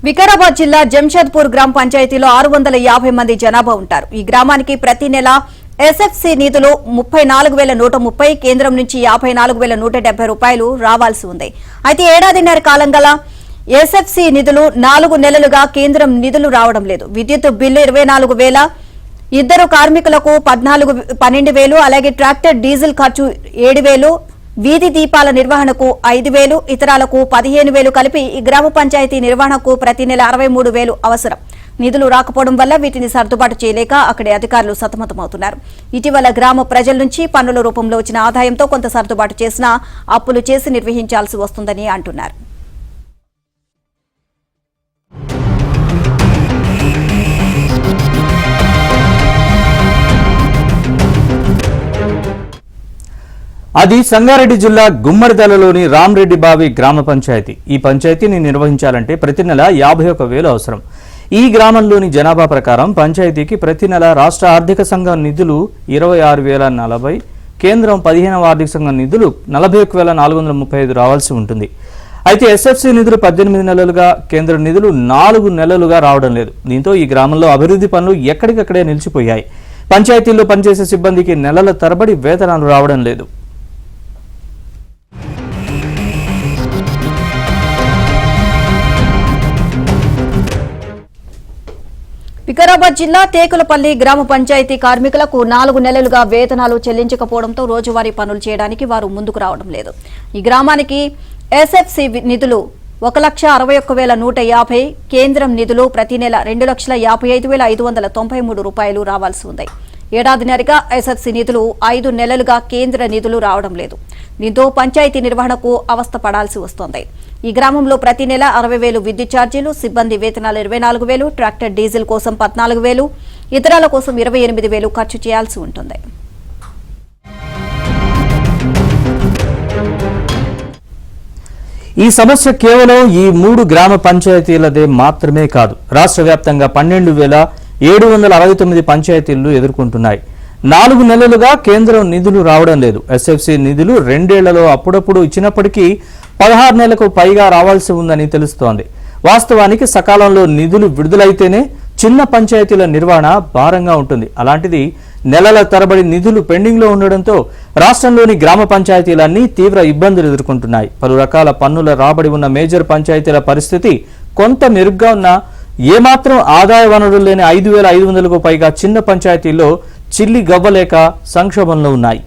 వికారాబాద్ జిల్లా జంషద్పూర్ గ్రామ పంచాయతీలో 650 మంది జనాభా ఉంటారు. ఈ గ్రామానికి ప్రతి నెల ఎస్ఎఫ్సి నిధులు 34,130, కేంద్రం నుంచి 54,170 రూపాయలు రావాల్సి ఉంది. అయితే ఏడాదిన్నర కాలం గల ఎస్ఎఫ్సి నిధులు 4 నెలలుగా కేంద్రం నిధులు రావడం లేదు. విద్యుత్ బిల్లు 24,000, ఇద్దరు కార్మికులకు 12,000, అలాగే ట్రాక్టర్ డీజిల్ ఖర్చు 7,000, వీధి దీపాల నిర్వహణకు 5,000, ఇతరాలకు 15,000 కలిపి ఈ గ్రామ పంచాయతీ నిర్వహణకు ప్రతి నెల 63,000 అవసరం. నిధులు రాకపోవడం వల్ల వీటిని సర్దుబాటు చేయలేక అక్కడి అధికారులు సతమతమవుతున్నారు. ఇటీవల గ్రామ ప్రజల నుంచి పన్నుల రూపంలో వచ్చిన ఆదాయంతో కొంత సర్దుబాటు చేసినా అప్పులు చేసి నిర్వహించాల్సి వస్తుందని అంటున్నారు. అది సంగారెడ్డి జిల్లా గుమ్మడిదలలోని రామరెడ్డి బావి గ్రామ పంచాయతీ. ఈ పంచాయతీని నిర్వహించాలంటే ప్రతి నెల 51,000 అవసరం. ఈ గ్రామంలోని జనాభా ప్రకారం పంచాయతీకి ప్రతి నెల రాష్ట్ర ఆర్థిక సంఘం నిధులు 26,040, కేంద్రం 15వ ఆర్థిక సంఘం నిధులు 41,435 రావాల్సి ఉంటుంది. అయితే ఎస్ఎఫ్సి నిధులు 18 నెలలుగా, కేంద్ర నిధులు 4 నెలలుగా రావడం లేదు. దీంతో ఈ గ్రామంలో అభివృద్ధి పనులు ఎక్కడికక్కడే నిలిచిపోయాయి. పంచాయతీల్లో పనిచేసే సిబ్బందికి నెలల తరబడి వేతనాలు రావడం లేదు. వికారాబాద్ జిల్లా తేకులపల్లి గ్రామ పంచాయతీ కార్మికులకు 4 నెలలుగా వేతనాలు చెల్లించకపోవడంతో రోజువారీ పనులు చేయడానికి వారు ముందుకు రావడం లేదు. ఈ గ్రామానికి ఎస్ఎఫ్సి నిధులు 1,61,150, కేంద్రం నిధులు ప్రతి నెల 2,55,593 రూపాయలు రావాల్సి ఉంది. ఏడాదిన్నరగా ఎస్ఎఫ్సి నిధులు 5 నెలలుగా కేంద్ర నిధులు రావడం లేదు. దీంతో పంచాయతీ నిర్వహణకు అవస్థ పడాల్సి వస్తోంది. ఈ గ్రామంలో ప్రతి నెల 60,000 విద్యుత్ ఛార్జీలు, సిబ్బంది వేతనాలు 24,000, ట్రాక్టర్ డీజిల్ కోసం 14,000, ఇతరాల కోసం 28,000 ఖర్చు చేయాల్సి ఉంటుంది. ఈ సమస్య కేవలం ఈ 3 గ్రామ పంచాయతీలదే మాత్రమే కాదు. రాష్ట్ర వ్యాప్తంగా 12,769 పంచాయతీలు ఎదుర్కొంటున్నాయి. 4 నెలలుగా కేంద్రం నిధులు రావడం లేదు. ఎస్ఎఫ్సి నిధులు 2 ఏళ్లలో అప్పుడప్పుడు ఇచ్చినప్పటికీ 16 నెలలకు పైగా రావాల్సి ఉందని తెలుస్తోంది. వాస్తవానికి సకాలంలో నిధులు విడుదలైతేనే చిన్న పంచాయతీల నిర్వహణ భారంగా ఉంటుంది. అలాంటిది నెలల తరబడి నిధులు పెండింగ్లో ఉండడంతో రాష్ట్రంలోని గ్రామ పంచాయతీలన్నీ తీవ్ర ఇబ్బందులు ఎదుర్కొంటున్నాయి. పలు రకాల పన్నుల రాబడి ఉన్న మేజర్ పంచాయతీల పరిస్థితి కొంత మెరుగ్గా ఉన్నా ఏమాత్రం ఆదాయ వనరులు లేని 5,500కు పైగా చిన్న పంచాయతీల్లో చిల్లి గవ్వలేక సంక్షోభంలో ఉన్నాయి.